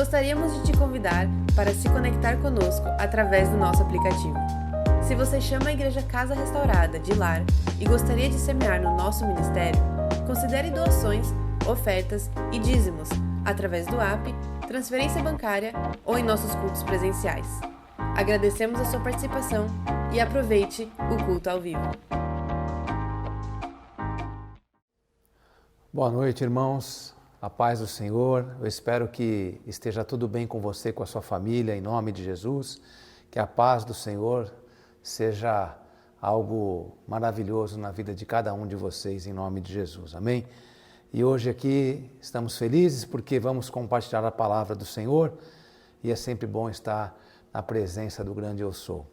gostaríamos de te convidar para se conectar conosco através do nosso aplicativo. Se você chama a Igreja Casa Restaurada de lar e gostaria de semear no nosso ministério, considere doações, ofertas e dízimos através do app, transferência bancária ou em nossos cultos presenciais. Agradecemos a sua participação e aproveite o culto ao vivo. Boa noite, irmãos. A paz do Senhor. Eu espero que esteja tudo bem com você, com a sua família, em nome de Jesus. Que a paz do Senhor seja algo maravilhoso na vida de cada um de vocês, em nome de Jesus. Amém? E hoje aqui estamos felizes porque vamos compartilhar a palavra do Senhor e é sempre bom estar na presença do grande Eu Sou.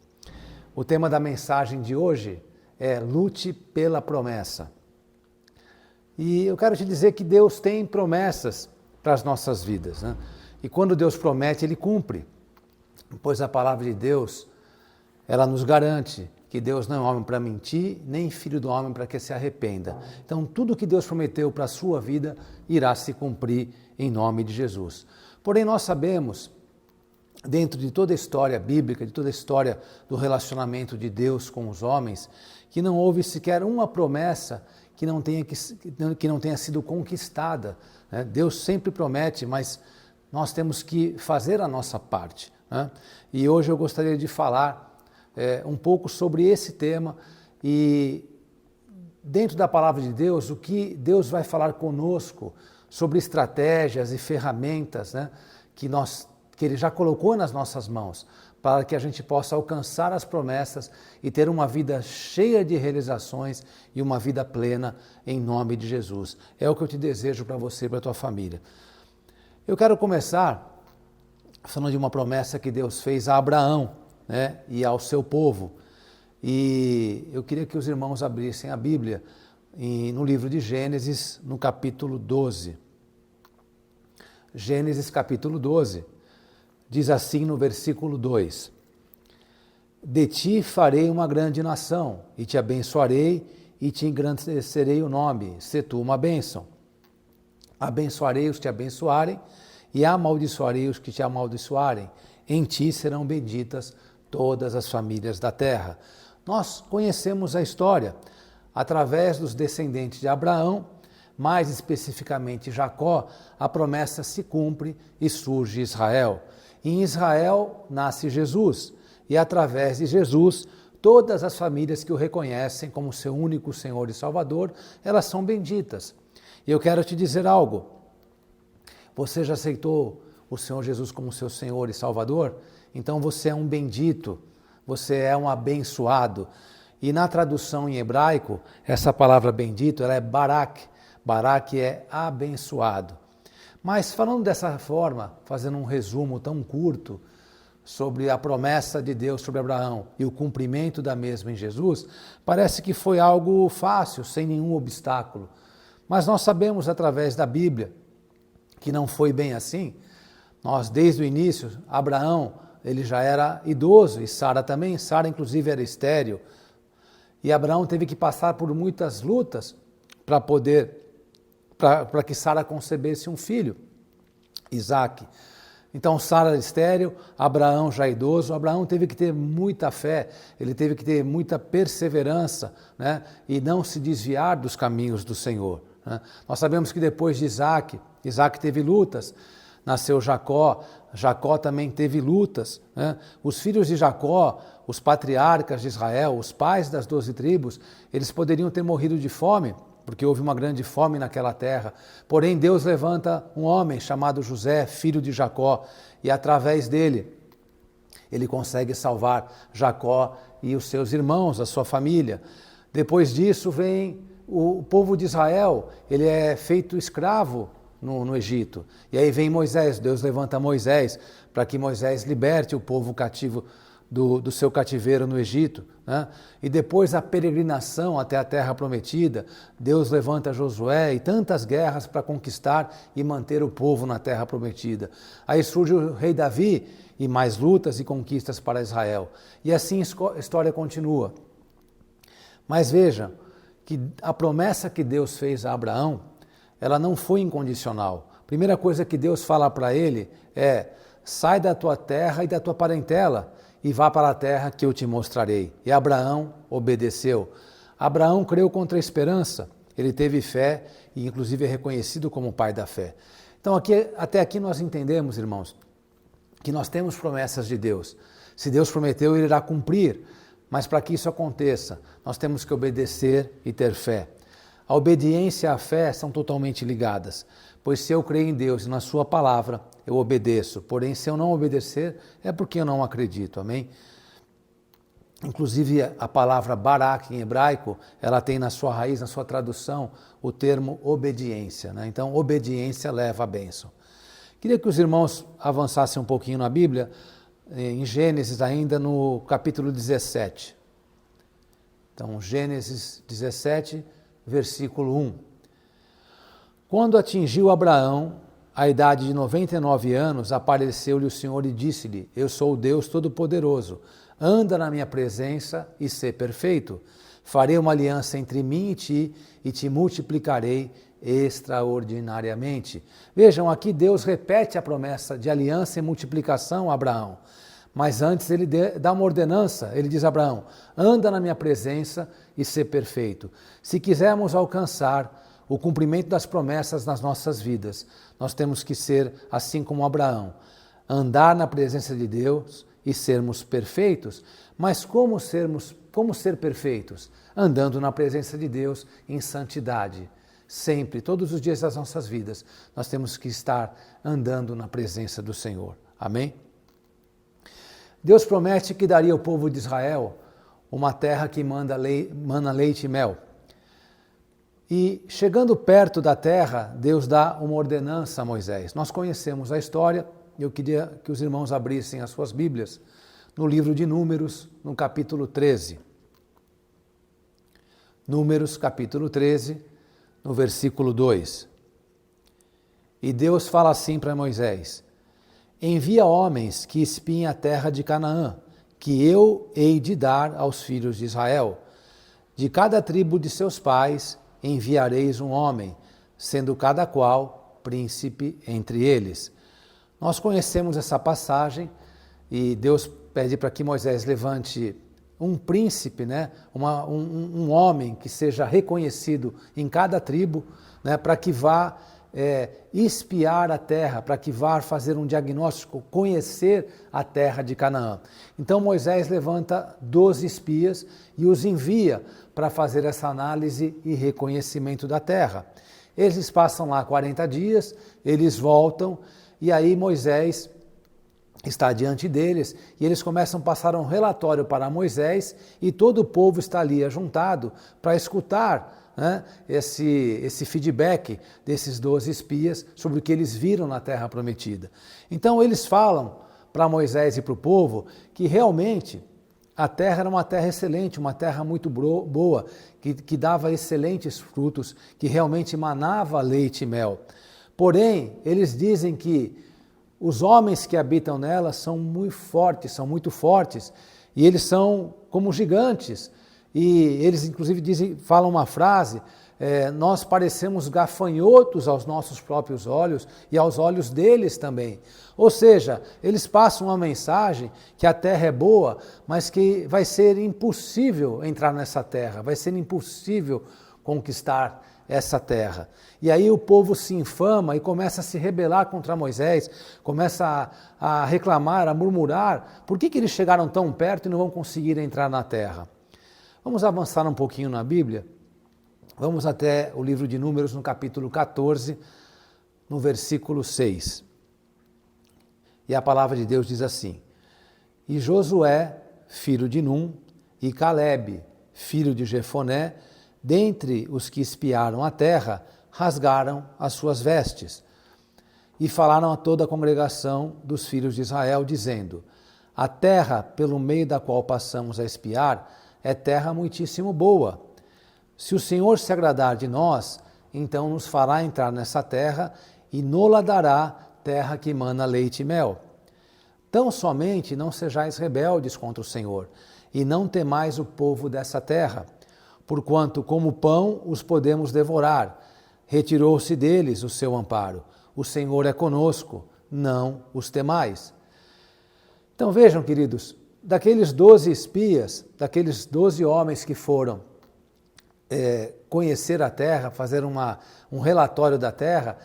O tema da mensagem de hoje é lute pela promessa. E eu quero te dizer que Deus tem promessas para as nossas vidas, né? E quando Deus promete, Ele cumpre, pois a palavra de Deus, ela nos garante que Deus não é homem para mentir, nem filho do homem para que se arrependa. Então, tudo que Deus prometeu para a sua vida irá se cumprir em nome de Jesus. Porém, nós sabemos, dentro de toda a história bíblica, de toda a história do relacionamento de Deus com os homens, que não houve sequer uma promessa que não tenha sido conquistada, né? Deus sempre promete, mas nós temos que fazer a nossa parte, né? E hoje eu gostaria de falar um pouco sobre esse tema e dentro da palavra de Deus, o que Deus vai falar conosco sobre estratégias e ferramentas, né, que Ele já colocou nas nossas mãos para que a gente possa alcançar as promessas e ter uma vida cheia de realizações e uma vida plena em nome de Jesus. É o que eu te desejo para você e para a tua família. Eu quero começar falando de uma promessa que Deus fez a Abraão, né, e ao seu povo. E eu queria que os irmãos abrissem a Bíblia no livro de Gênesis, no capítulo 12. Gênesis capítulo 12. Diz assim no versículo 2: De ti farei uma grande nação, e te abençoarei, e te engrandecerei o nome, se tu uma bênção. Abençoarei os que te abençoarem, e amaldiçoarei os que te amaldiçoarem. Em ti serão benditas todas as famílias da terra. Nós conhecemos a história através dos descendentes de Abraão, mais especificamente Jacó, a promessa se cumpre e surge Israel. Em Israel nasce Jesus e através de Jesus todas as famílias que o reconhecem como seu único Senhor e Salvador, elas são benditas. E eu quero te dizer algo. Você já aceitou o Senhor Jesus como seu Senhor e Salvador? Então você é um bendito, você é um abençoado. E na tradução em hebraico, essa palavra bendito, ela é barak. Barak é abençoado. Mas falando dessa forma, fazendo um resumo tão curto sobre a promessa de Deus sobre Abraão e o cumprimento da mesma em Jesus, parece que foi algo fácil, sem nenhum obstáculo. Mas nós sabemos através da Bíblia que não foi bem assim. Nós, desde o início, Abraão, ele já era idoso, e Sara também. Sara, inclusive, era estéril. E Abraão teve que passar por muitas lutas para que Sara concebesse um filho, Isaac. Então, Sara era estéril, Abraão já idoso. Abraão teve que ter muita fé, ele teve que ter muita perseverança, né? E não se desviar dos caminhos do Senhor, né? Nós sabemos que depois de Isaac teve lutas. Nasceu Jacó, Jacó também teve lutas, né? Os filhos de Jacó, os patriarcas de Israel, os pais das 12 tribos, eles poderiam ter morrido de fome, porque houve uma grande fome naquela terra. Porém, Deus levanta um homem chamado José, filho de Jacó, e através dele, ele consegue salvar Jacó e os seus irmãos, a sua família. Depois disso vem o povo de Israel, ele é feito escravo no Egito. E aí vem Moisés, Deus levanta Moisés para que Moisés liberte o povo cativo do seu cativeiro no Egito, né? E depois a peregrinação até a terra prometida, Deus levanta Josué e tantas guerras para conquistar e manter o povo na terra prometida. Aí surge o rei Davi e mais lutas e conquistas para Israel. E assim a história continua. Mas veja que a promessa que Deus fez a Abraão, ela não foi incondicional, primeira coisa que Deus fala para ele é: sai da tua terra e da tua parentela e vá para a terra que eu te mostrarei. E Abraão obedeceu. Abraão creu contra a esperança, ele teve fé e inclusive é reconhecido como pai da fé. Então até aqui nós entendemos, irmãos, que nós temos promessas de Deus. Se Deus prometeu, Ele irá cumprir. Mas para que isso aconteça, nós temos que obedecer e ter fé. A obediência e a fé são totalmente ligadas, pois se eu creio em Deus e na sua palavra, eu obedeço. Porém, se eu não obedecer, é porque eu não acredito, amém? Inclusive, a palavra barak em hebraico, ela tem na sua raiz, na sua tradução, o termo obediência, né? Então, obediência leva a bênção. Queria que os irmãos avançassem um pouquinho na Bíblia, em Gênesis ainda no capítulo 17. Então, Gênesis 17, versículo 1. Quando atingiu Abraão a idade de 99 anos, apareceu-lhe o Senhor e disse-lhe: Eu sou o Deus Todo-Poderoso, anda na minha presença e sê perfeito. Farei uma aliança entre mim e te multiplicarei extraordinariamente. Vejam, aqui Deus repete a promessa de aliança e multiplicação a Abraão. Mas antes ele dá uma ordenança, ele diz a Abraão: anda na minha presença e sê perfeito. Se quisermos alcançar o cumprimento das promessas nas nossas vidas, nós temos que ser assim como Abraão, andar na presença de Deus e sermos perfeitos. Mas como ser perfeitos? Andando na presença de Deus em santidade. Sempre, todos os dias das nossas vidas, nós temos que estar andando na presença do Senhor. Amém? Deus promete que daria ao povo de Israel uma terra que mana leite e mel. E chegando perto da terra, Deus dá uma ordenança a Moisés. Nós conhecemos a história, eu queria que os irmãos abrissem as suas Bíblias no livro de Números, no capítulo 13. Números, capítulo 13, no versículo 2. E Deus fala assim para Moisés: envia homens que espiem a terra de Canaã, que eu hei de dar aos filhos de Israel. De cada tribo de seus pais enviareis um homem, sendo cada qual príncipe entre eles. Nós conhecemos essa passagem e Deus pede para que Moisés levante um príncipe, né? um homem que seja reconhecido em cada tribo, né? Para que vá espiar a terra, para que vá fazer um diagnóstico, conhecer a terra de Canaã. Então Moisés levanta 12 espias e os envia para fazer essa análise e reconhecimento da terra. Eles passam lá 40 dias, eles voltam e aí Moisés está diante deles e eles começam a passar um relatório para Moisés e todo o povo está ali ajuntado para escutar, né, esse feedback desses 12 espias sobre o que eles viram na terra prometida. Então eles falam para Moisés e para o povo que realmente a terra era uma terra excelente, uma terra muito boa, que dava excelentes frutos, que realmente manava leite e mel. Porém, eles dizem que os homens que habitam nela são muito fortes, e eles são como gigantes. E eles inclusive falam uma frase: nós parecemos gafanhotos aos nossos próprios olhos e aos olhos deles também. Ou seja, eles passam uma mensagem que a terra é boa, mas que vai ser impossível entrar nessa terra, vai ser impossível conquistar essa terra. E aí o povo se infama e começa a se rebelar contra Moisés, começa a reclamar, a murmurar: por que eles chegaram tão perto e não vão conseguir entrar na terra? Vamos avançar um pouquinho na Bíblia. Vamos até o livro de Números, no capítulo 14, no versículo 6. E a palavra de Deus diz assim: E Josué, filho de Num, e Calebe, filho de Jefoné, dentre os que espiaram a terra, rasgaram as suas vestes. E falaram a toda a congregação dos filhos de Israel, dizendo: A terra pelo meio da qual passamos a espiar é terra muitíssimo boa. Se o Senhor se agradar de nós, então nos fará entrar nessa terra e nola dará terra que mana leite e mel. Tão somente não sejais rebeldes contra o Senhor, e não temais o povo dessa terra, porquanto como pão os podemos devorar. Retirou-se deles o seu amparo. o Senhor é conosco, não os temais. Então vejam, queridos, daqueles 12 espias, daqueles 12 homens que foram conhecer a terra, fazer um relatório da terra,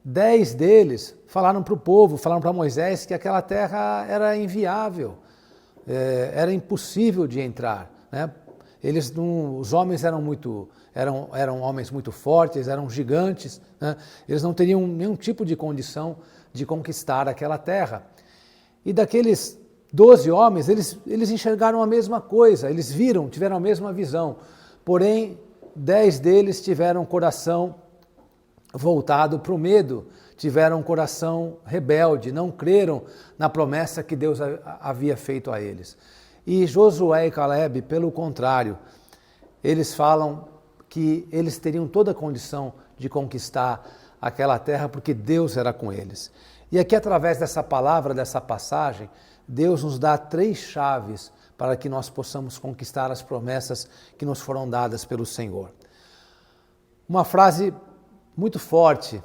10 deles falaram para o povo, falaram para Moisés que aquela terra era inviável, era impossível de entrar, né? Os homens eram homens muito fortes, eram gigantes, né? Eles não teriam nenhum tipo de condição de conquistar aquela terra. E daqueles 12 homens, eles enxergaram a mesma coisa, eles viram, tiveram a mesma visão, porém 10 deles tiveram o coração voltado para o medo, tiveram um coração rebelde, não creram na promessa que Deus havia feito a eles. E Josué e Caleb, pelo contrário, eles falam que eles teriam toda a condição de conquistar aquela terra porque Deus era com eles. E aqui, através dessa palavra, dessa passagem, Deus nos dá 3 chaves para que nós possamos conquistar as promessas que nos foram dadas pelo Senhor. Uma frase muito forte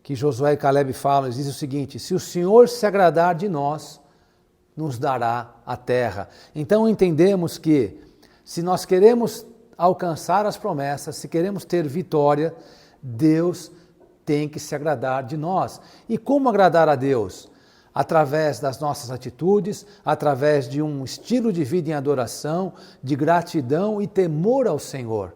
que Josué e Caleb falam, eles dizem o seguinte: se o Senhor se agradar de nós, nos dará a terra. Então entendemos que se nós queremos alcançar as promessas, se queremos ter vitória, Deus tem que se agradar de nós. E como agradar a Deus? Através das nossas atitudes, através de um estilo de vida em adoração, de gratidão e temor ao Senhor.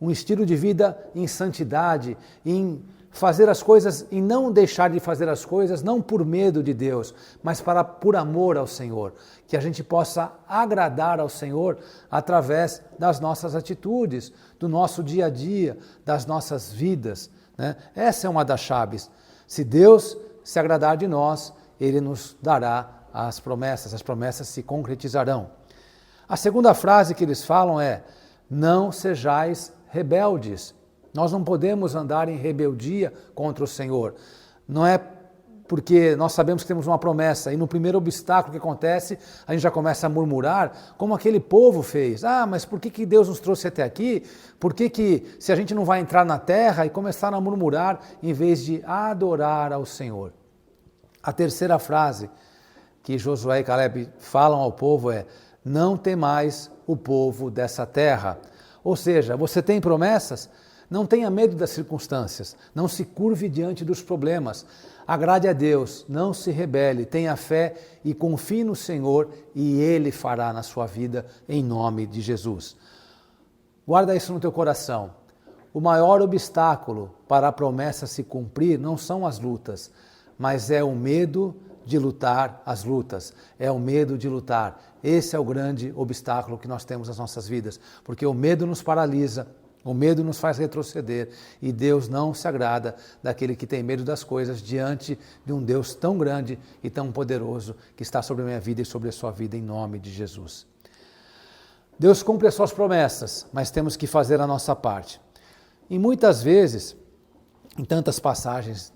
Um estilo de vida em santidade, em fazer as coisas e não deixar de fazer as coisas, não por medo de Deus, mas por amor ao Senhor. Que a gente possa agradar ao Senhor através das nossas atitudes, do nosso dia a dia, das nossas vidas, né? Essa é uma das chaves. Se Deus se agradar de nós, Ele nos dará as promessas se concretizarão. A segunda frase que eles falam é: não sejais rebeldes. Nós não podemos andar em rebeldia contra o Senhor. Não é porque nós sabemos que temos uma promessa e no primeiro obstáculo que acontece, a gente já começa a murmurar, como aquele povo fez. Mas por que Deus nos trouxe até aqui? Por que se a gente não vai entrar na terra, e começaram a murmurar em vez de adorar ao Senhor? A terceira frase que Josué e Caleb falam ao povo é: não temais o povo dessa terra. Ou seja, você tem promessas? Não tenha medo das circunstâncias, não se curve diante dos problemas. Agrade a Deus, não se rebele, tenha fé e confie no Senhor e Ele fará na sua vida em nome de Jesus. Guarda isso no teu coração. O maior obstáculo para a promessa se cumprir não são as lutas, mas é o medo de lutar as lutas, é o medo de lutar. Esse é o grande obstáculo que nós temos nas nossas vidas, porque o medo nos paralisa, o medo nos faz retroceder e Deus não se agrada daquele que tem medo das coisas diante de um Deus tão grande e tão poderoso que está sobre a minha vida e sobre a sua vida em nome de Jesus. Deus cumpre as suas promessas, mas temos que fazer a nossa parte. E muitas vezes, em tantas passagens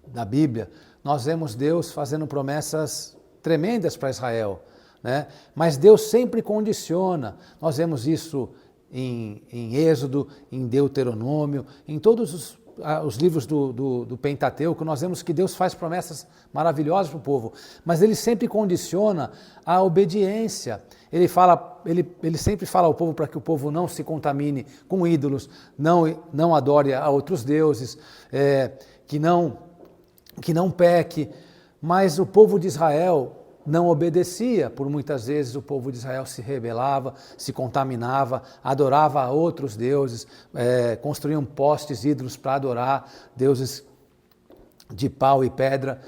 da Bíblia, nós vemos Deus fazendo promessas tremendas para Israel, né? Mas Deus sempre condiciona. Nós vemos isso em Êxodo, em Deuteronômio, em todos os livros do Pentateuco, nós vemos que Deus faz promessas maravilhosas para o povo, mas Ele sempre condiciona a obediência. Ele sempre fala ao povo para que o povo não se contamine com ídolos, não adore a outros deuses, que não peque, mas o povo de Israel não obedecia. Por muitas vezes o povo de Israel se rebelava, se contaminava, adorava a outros deuses, construíam postes, ídolos para adorar, deuses de pau e pedra.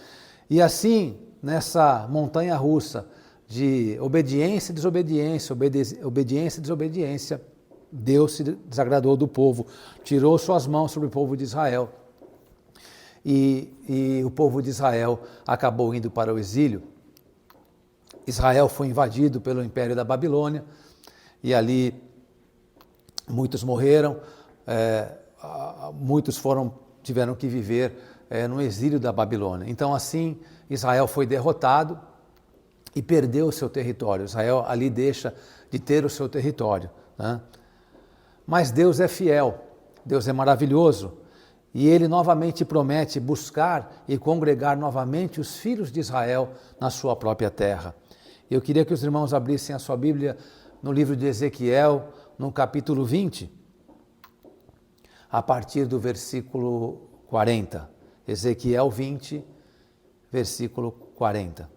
E assim, nessa montanha russa de obediência e desobediência, obediência e desobediência, Deus se desagradou do povo, tirou suas mãos sobre o povo de Israel. E o povo de Israel acabou indo para o exílio. Israel foi invadido pelo Império da Babilônia e ali muitos morreram, muitos tiveram que viver no exílio da Babilônia. Então assim Israel foi derrotado e perdeu o seu território. Israel ali deixa de ter o seu território, né? Mas Deus é fiel, Deus é maravilhoso E ele novamente promete buscar e congregar novamente os filhos de Israel na sua própria terra. Eu queria que os irmãos abrissem a sua Bíblia no livro de Ezequiel, no capítulo 20, a partir do versículo 40. Ezequiel 20, versículo 40.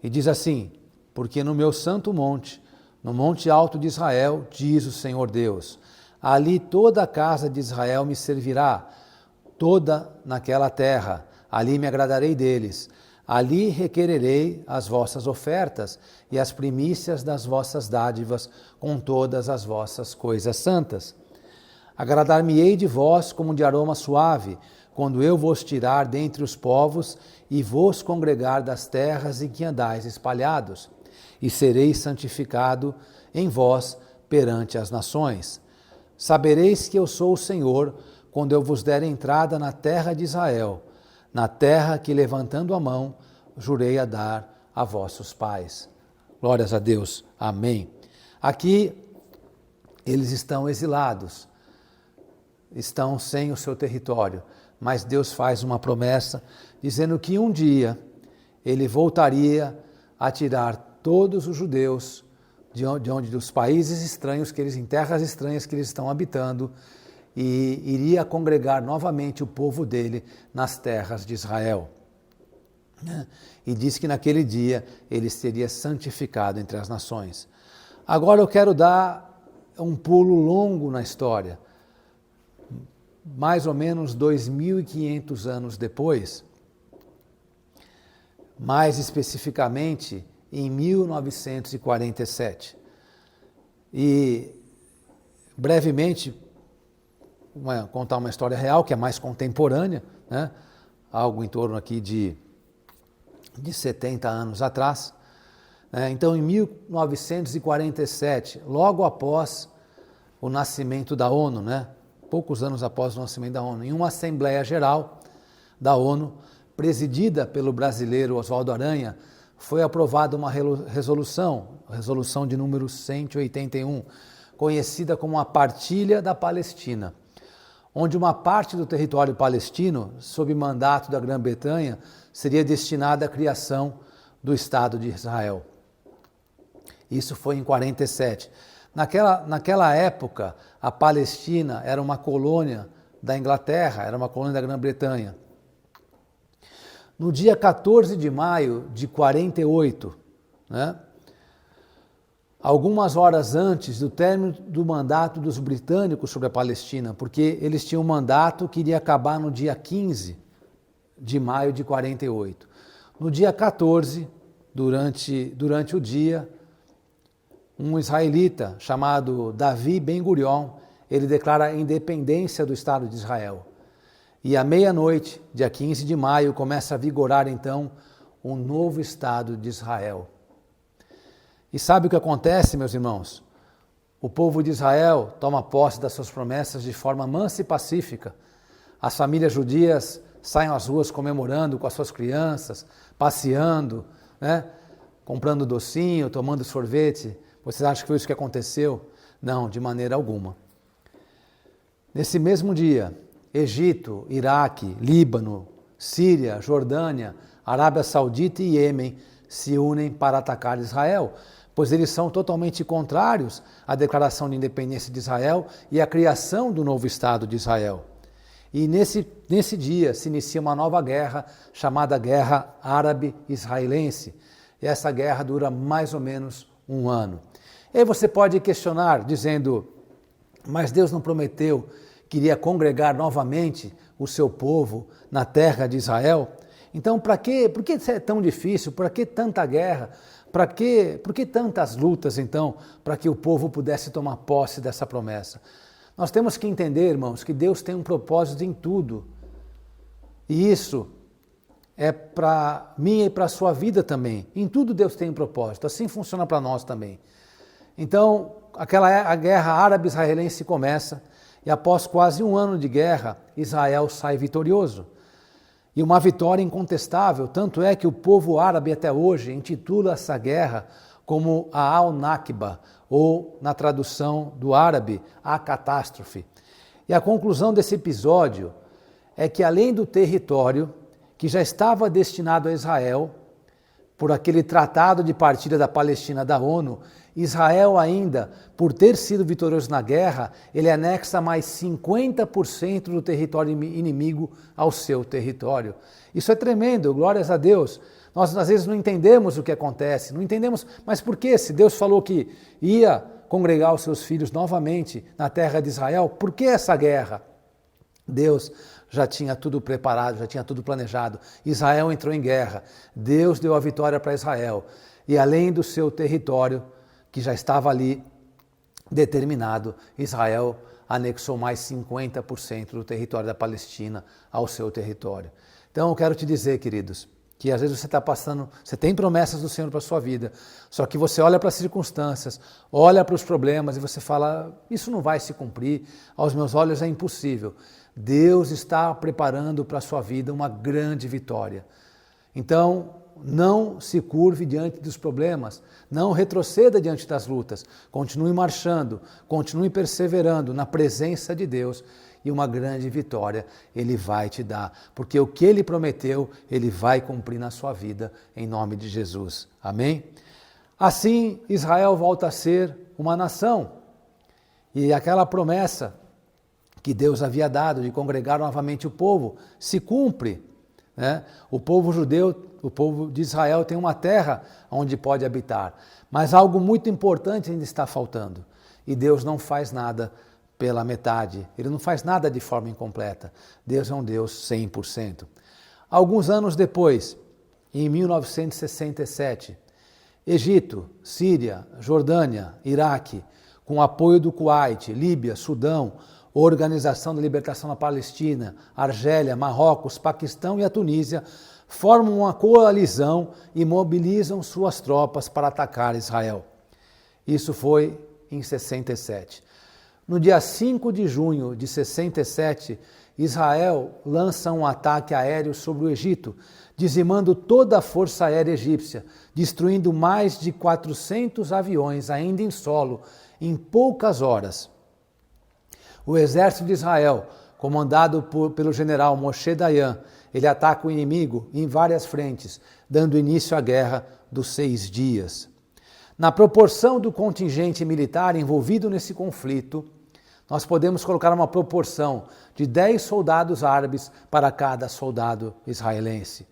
E diz assim: porque no meu santo monte, no monte alto de Israel, diz o Senhor Deus, ali toda a casa de Israel me servirá, toda naquela terra, ali me agradarei deles. Ali requererei as vossas ofertas e as primícias das vossas dádivas com todas as vossas coisas santas. Agradar-me-ei de vós como de aroma suave, quando eu vos tirar dentre os povos e vos congregar das terras em que andais espalhados, e serei santificado em vós perante as nações. Sabereis que eu sou o Senhor, quando eu vos der entrada na terra de Israel, na terra que, levantando a mão, jurei a dar a vossos pais. Glórias a Deus. Amém. Aqui, eles estão exilados, estão sem o seu território, mas Deus faz uma promessa, dizendo que um dia ele voltaria a tirar todos os judeus dos países estranhos, em terras estranhas que eles estão habitando, e iria congregar novamente o povo dele nas terras de Israel. E diz que naquele dia ele seria santificado entre as nações. Agora eu quero dar um pulo longo na história. Mais ou menos 2.500 anos depois, mais especificamente em 1947. E brevemente, contar uma história real, que é mais contemporânea, né? Algo em torno aqui de 70 anos atrás. Então, em 1947, logo após o nascimento da ONU, poucos anos após o nascimento da ONU, em uma Assembleia Geral da ONU, presidida pelo brasileiro Oswaldo Aranha, foi aprovada uma resolução de número 181, conhecida como a Partilha da Palestina, onde uma parte do território palestino, sob mandato da Grã-Bretanha, seria destinada à criação do Estado de Israel. Isso foi em 47. Naquela época, a Palestina era uma colônia da Inglaterra, era uma colônia da Grã-Bretanha. No dia 14 de maio de 48, algumas horas antes do término do mandato dos britânicos sobre a Palestina, porque eles tinham um mandato que iria acabar no dia 15 de maio de 48. No dia 14, durante o dia, um israelita chamado Davi Ben-Gurion, ele declara a independência do Estado de Israel. E à meia-noite, dia 15 de maio, começa a vigorar então um novo Estado de Israel. E sabe o que acontece, meus irmãos? O povo de Israel toma posse das suas promessas de forma mansa e pacífica. As famílias judias saem às ruas comemorando com as suas crianças, passeando, comprando docinho, tomando sorvete. Vocês acham que foi isso que aconteceu? Não, de maneira alguma. Nesse mesmo dia, Egito, Iraque, Líbano, Síria, Jordânia, Arábia Saudita e Iêmen se unem para atacar Israel, pois eles são totalmente contrários à declaração de independência de Israel e à criação do novo Estado de Israel. E nesse dia se inicia uma nova guerra, chamada Guerra Árabe-Israelense. E essa guerra dura mais ou menos um ano. E aí você pode questionar, dizendo, mas Deus não prometeu que iria congregar novamente o seu povo na terra de Israel? Então, por que isso é tão difícil? Por que tanta guerra? Por que tantas lutas, então, para que o povo pudesse tomar posse dessa promessa? Nós temos que entender, irmãos, que Deus tem um propósito em tudo. E isso é para mim e para a sua vida também. Em tudo Deus tem um propósito. Assim funciona para nós também. Então, a guerra árabe-israelense começa e após quase um ano de guerra, Israel sai vitorioso. E uma vitória incontestável, tanto é que o povo árabe até hoje intitula essa guerra como a Al-Nakba, ou na tradução do árabe, a catástrofe. E a conclusão desse episódio é que além do território que já estava destinado a Israel, por aquele tratado de partilha da Palestina da ONU, Israel ainda, por ter sido vitorioso na guerra, ele anexa mais 50% do território inimigo ao seu território. Isso é tremendo, glórias a Deus. Nós às vezes não entendemos o que acontece, não entendemos, mas por que? Se Deus falou que ia congregar os seus filhos novamente na terra de Israel, por que essa guerra? Deus já tinha tudo preparado, já tinha tudo planejado. Israel entrou em guerra, Deus deu a vitória para Israel. E além do seu território, que já estava ali determinado, Israel anexou mais 50% do território da Palestina ao seu território. Então eu quero te dizer, queridos, que às vezes você está passando, você tem promessas do Senhor para a sua vida, só que você olha para as circunstâncias, olha para os problemas e você fala, isso não vai se cumprir, aos meus olhos é impossível. Deus está preparando para a sua vida uma grande vitória. Então, não se curve diante dos problemas, não retroceda diante das lutas, continue marchando, continue perseverando na presença de Deus e uma grande vitória Ele vai te dar, porque o que Ele prometeu, Ele vai cumprir na sua vida, em nome de Jesus. Amém? Assim, Israel volta a ser uma nação e aquela promessa que Deus havia dado de congregar novamente o povo, se cumpre. Né? O povo judeu, o povo de Israel tem uma terra onde pode habitar, mas algo muito importante ainda está faltando. E Deus não faz nada pela metade, Ele não faz nada de forma incompleta. Deus é um Deus 100%. Alguns anos depois, em 1967, Egito, Síria, Jordânia, Iraque, com apoio do Kuwait, Líbia, Sudão, Organização da Libertação da Palestina, Argélia, Marrocos, Paquistão e a Tunísia formam uma coalizão e mobilizam suas tropas para atacar Israel. Isso foi em 67. No dia 5 de junho de 67, Israel lança um ataque aéreo sobre o Egito, dizimando toda a força aérea egípcia, destruindo mais de 400 aviões ainda em solo em poucas horas. O exército de Israel, comandado pelo general Moshe Dayan, ele ataca o inimigo em várias frentes, dando início à Guerra dos 6 Dias. Na proporção do contingente militar envolvido nesse conflito, nós podemos colocar uma proporção de 10 soldados árabes para cada soldado israelense.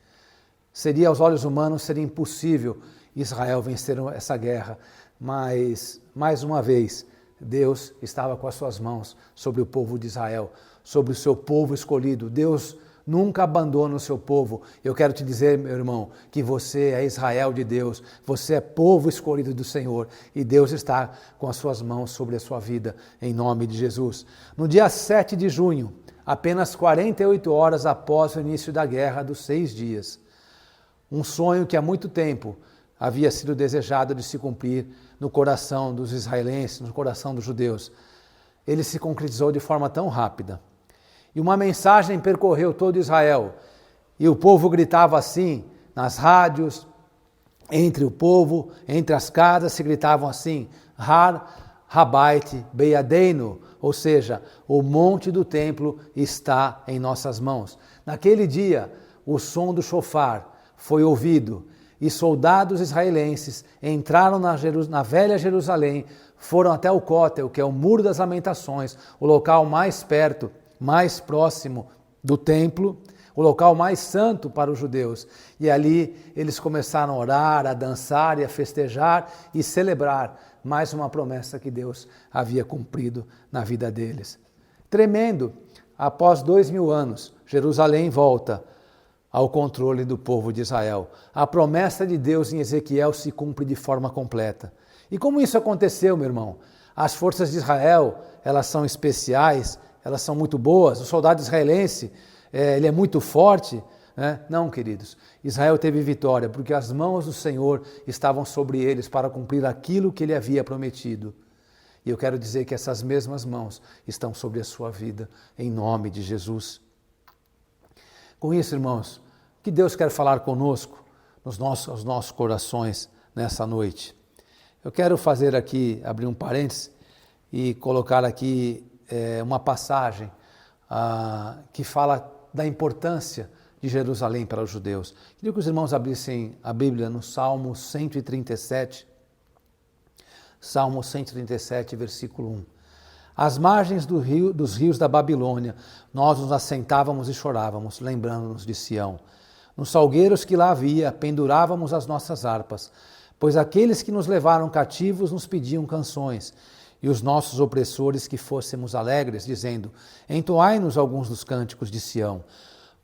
Seria, aos olhos humanos, seria impossível Israel vencer essa guerra, mas, mais uma vez, Deus estava com as suas mãos sobre o povo de Israel, sobre o seu povo escolhido. Deus nunca abandona o seu povo. Eu quero te dizer, meu irmão, que você é Israel de Deus, você é povo escolhido do Senhor e Deus está com as suas mãos sobre a sua vida, em nome de Jesus. No dia 7 de junho, apenas 48 horas após o início da Guerra dos 6 Dias, um sonho que há muito tempo havia sido desejado de se cumprir no coração dos israelenses, no coração dos judeus. Ele se concretizou de forma tão rápida. E uma mensagem percorreu todo Israel. E o povo gritava assim, nas rádios, entre o povo, entre as casas, se gritavam assim, Har Habayit Beyadeinu, ou seja, o monte do templo está em nossas mãos. Naquele dia, o som do shofar foi ouvido, e soldados israelenses entraram na velha Jerusalém, foram até o Cótel, que é o Muro das Lamentações, o local mais perto, mais próximo do templo, o local mais santo para os judeus. E ali eles começaram a orar, a dançar e a festejar e celebrar mais uma promessa que Deus havia cumprido na vida deles. Tremendo, após 2000 anos, Jerusalém volta ao controle do povo de Israel. A promessa de Deus em Ezequiel se cumpre de forma completa. E como isso aconteceu, meu irmão? As forças de Israel, elas são especiais, elas são muito boas, o soldado israelense, ele é muito forte, né? Não, queridos, Israel teve vitória, porque as mãos do Senhor estavam sobre eles para cumprir aquilo que Ele havia prometido. E eu quero dizer que essas mesmas mãos estão sobre a sua vida, em nome de Jesus. Com isso, irmãos, o que Deus quer falar conosco, aos nossos corações nessa noite? Eu quero fazer aqui, abrir um parênteses e colocar aqui uma passagem que fala da importância de Jerusalém para os judeus. Queria que os irmãos abrissem a Bíblia no Salmo 137. Salmo 137, versículo 1. Às margens dos rios da Babilônia, nós nos assentávamos e chorávamos, lembrando-nos de Sião. Nos salgueiros que lá havia, pendurávamos as nossas harpas, pois aqueles que nos levaram cativos nos pediam canções, e os nossos opressores que fôssemos alegres, dizendo: entoai-nos alguns dos cânticos de Sião.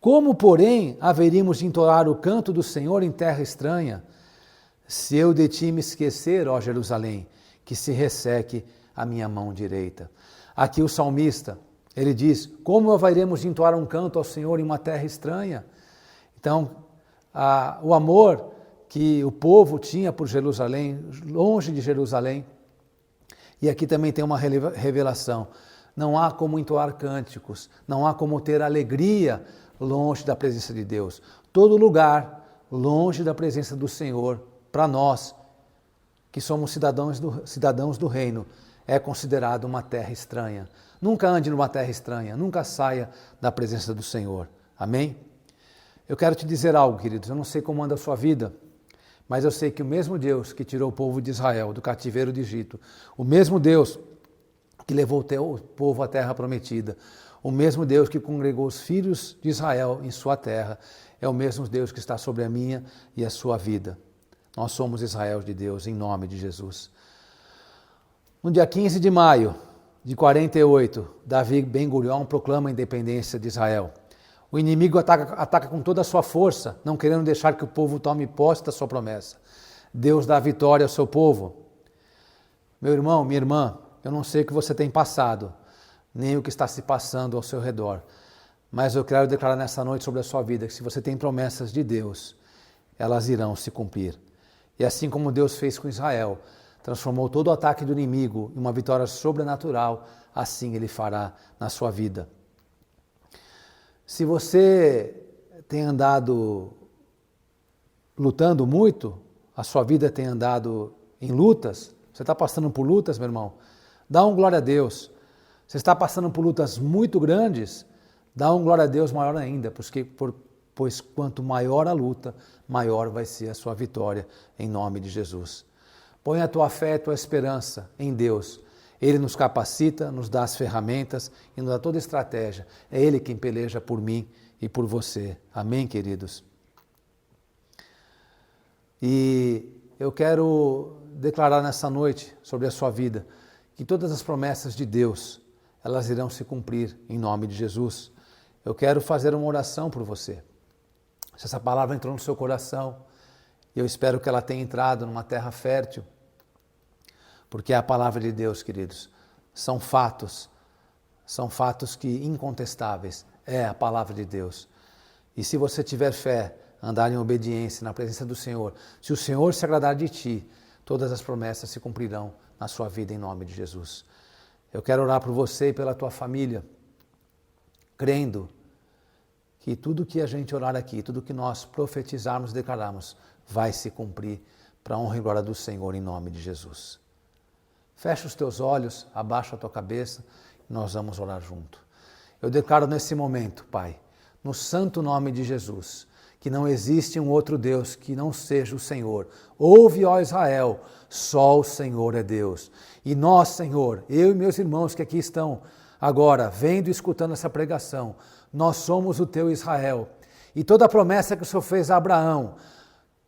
Como, porém, haveríamos de entoar o canto do Senhor em terra estranha? Se eu de ti me esquecer, ó Jerusalém, que se resseque a minha mão direita. Aqui o salmista, ele diz: como haveremos de entoar um canto ao Senhor em uma terra estranha? Então, o amor que o povo tinha por Jerusalém, longe de Jerusalém, e aqui também tem uma revelação: não há como entoar cânticos, não há como ter alegria longe da presença de Deus. Todo lugar longe da presença do Senhor, para nós, que somos cidadãos do reino, é considerado uma terra estranha. Nunca ande numa terra estranha, nunca saia da presença do Senhor. Amém? Eu quero te dizer algo, queridos, eu não sei como anda a sua vida, mas eu sei que o mesmo Deus que tirou o povo de Israel do cativeiro do Egito, o mesmo Deus que levou o povo à terra prometida, o mesmo Deus que congregou os filhos de Israel em sua terra, é o mesmo Deus que está sobre a minha e a sua vida. Nós somos Israel de Deus, em nome de Jesus. No dia 15 de maio de 48, Davi Ben-Gurion proclama a independência de Israel. O inimigo ataca com toda a sua força, não querendo deixar que o povo tome posse da sua promessa. Deus dá vitória ao seu povo. Meu irmão, minha irmã, eu não sei o que você tem passado, nem o que está se passando ao seu redor, mas eu quero declarar nessa noite sobre a sua vida que se você tem promessas de Deus, elas irão se cumprir. E assim como Deus fez com Israel, transformou todo o ataque do inimigo em uma vitória sobrenatural, assim Ele fará na sua vida. Se você tem andado lutando muito, a sua vida tem andado em lutas, você está passando por lutas, meu irmão, dá um glória a Deus. Você está passando por lutas muito grandes, dá um glória a Deus maior ainda, pois quanto maior a luta, maior vai ser a sua vitória, em nome de Jesus. Põe a tua fé e a tua esperança em Deus. Ele nos capacita, nos dá as ferramentas e nos dá toda a estratégia. É Ele quem peleja por mim e por você. Amém, queridos? E eu quero declarar nessa noite sobre a sua vida que todas as promessas de Deus, elas irão se cumprir em nome de Jesus. Eu quero fazer uma oração por você. Se essa palavra entrou no seu coração, eu espero que ela tenha entrado numa terra fértil, porque é a palavra de Deus, queridos. São fatos que incontestáveis, é a palavra de Deus. E se você tiver fé, andar em obediência na presença do Senhor, se o Senhor se agradar de ti, todas as promessas se cumprirão na sua vida em nome de Jesus. Eu quero orar por você e pela tua família, crendo que tudo que a gente orar aqui, tudo que nós profetizarmos, declararmos, vai se cumprir para a honra e glória do Senhor em nome de Jesus. Fecha os teus olhos, abaixa a tua cabeça e nós vamos orar junto. Eu declaro nesse momento, Pai, no santo nome de Jesus, que não existe um outro Deus que não seja o Senhor. Ouve, ó Israel, só o Senhor é Deus. E nós, Senhor, eu e meus irmãos que aqui estão agora, vendo e escutando essa pregação, nós somos o teu Israel. E toda a promessa que o Senhor fez a Abraão,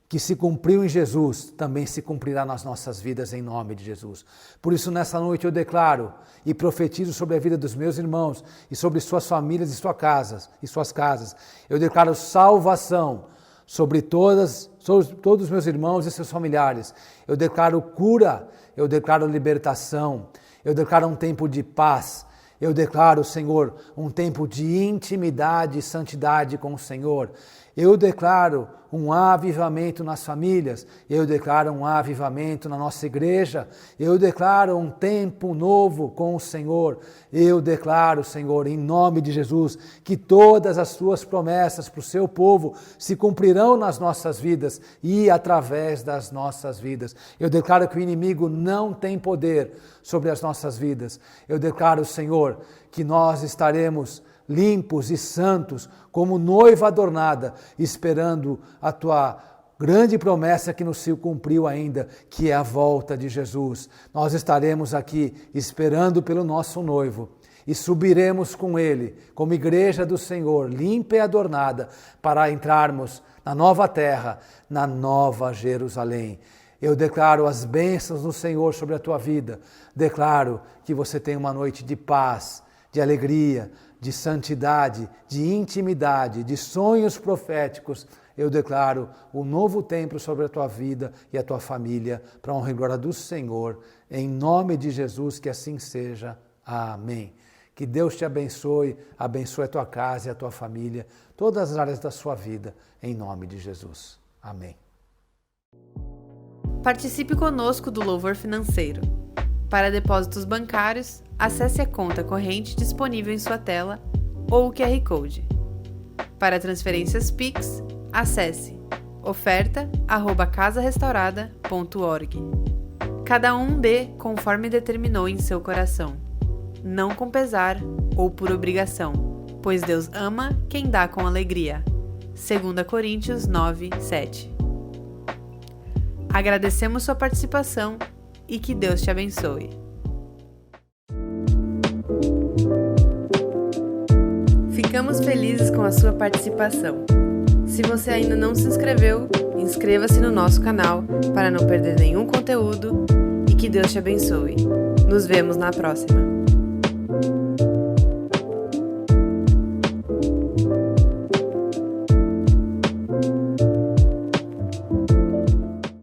que se cumpriu em Jesus, também se cumprirá nas nossas vidas em nome de Jesus. Por isso, nessa noite eu declaro e profetizo sobre a vida dos meus irmãos e sobre suas famílias e suas casas. Eu declaro salvação sobre todos os meus irmãos e seus familiares. Eu declaro cura, eu declaro libertação, eu declaro um tempo de paz. Eu declaro, Senhor, um tempo de intimidade e santidade com o Senhor. Eu declaro um avivamento nas famílias, eu declaro um avivamento na nossa igreja, eu declaro um tempo novo com o Senhor, eu declaro, Senhor, em nome de Jesus, que todas as suas promessas para o seu povo se cumprirão nas nossas vidas e através das nossas vidas. Eu declaro que o inimigo não tem poder sobre as nossas vidas. Eu declaro, Senhor, que nós estaremos limpos e santos, como noiva adornada, esperando a tua grande promessa que não se cumpriu ainda, que é a volta de Jesus. Nós estaremos aqui esperando pelo nosso noivo e subiremos com ele, como igreja do Senhor, limpa e adornada, para entrarmos na nova terra, na nova Jerusalém. Eu declaro as bênçãos do Senhor sobre a tua vida. Declaro que você tem uma noite de paz, de alegria, de santidade, de intimidade, de sonhos proféticos. Eu declaro um novo tempo sobre a tua vida e a tua família, para a honra e glória do Senhor. Em nome de Jesus, que assim seja. Amém. Que Deus te abençoe a tua casa e a tua família, todas as áreas da sua vida, em nome de Jesus. Amém. Participe conosco do Louvor Financeiro. Para depósitos bancários, acesse a conta corrente disponível em sua tela ou o QR Code. Para transferências Pix, acesse oferta@casarestaurada.org. Cada um dê conforme determinou em seu coração, não com pesar ou por obrigação, pois Deus ama quem dá com alegria. 2 Coríntios 9:7. Agradecemos sua participação e que Deus te abençoe. Ficamos felizes com a sua participação. Se você ainda não se inscreveu, inscreva-se no nosso canal para não perder nenhum conteúdo e que Deus te abençoe. Nos vemos na próxima.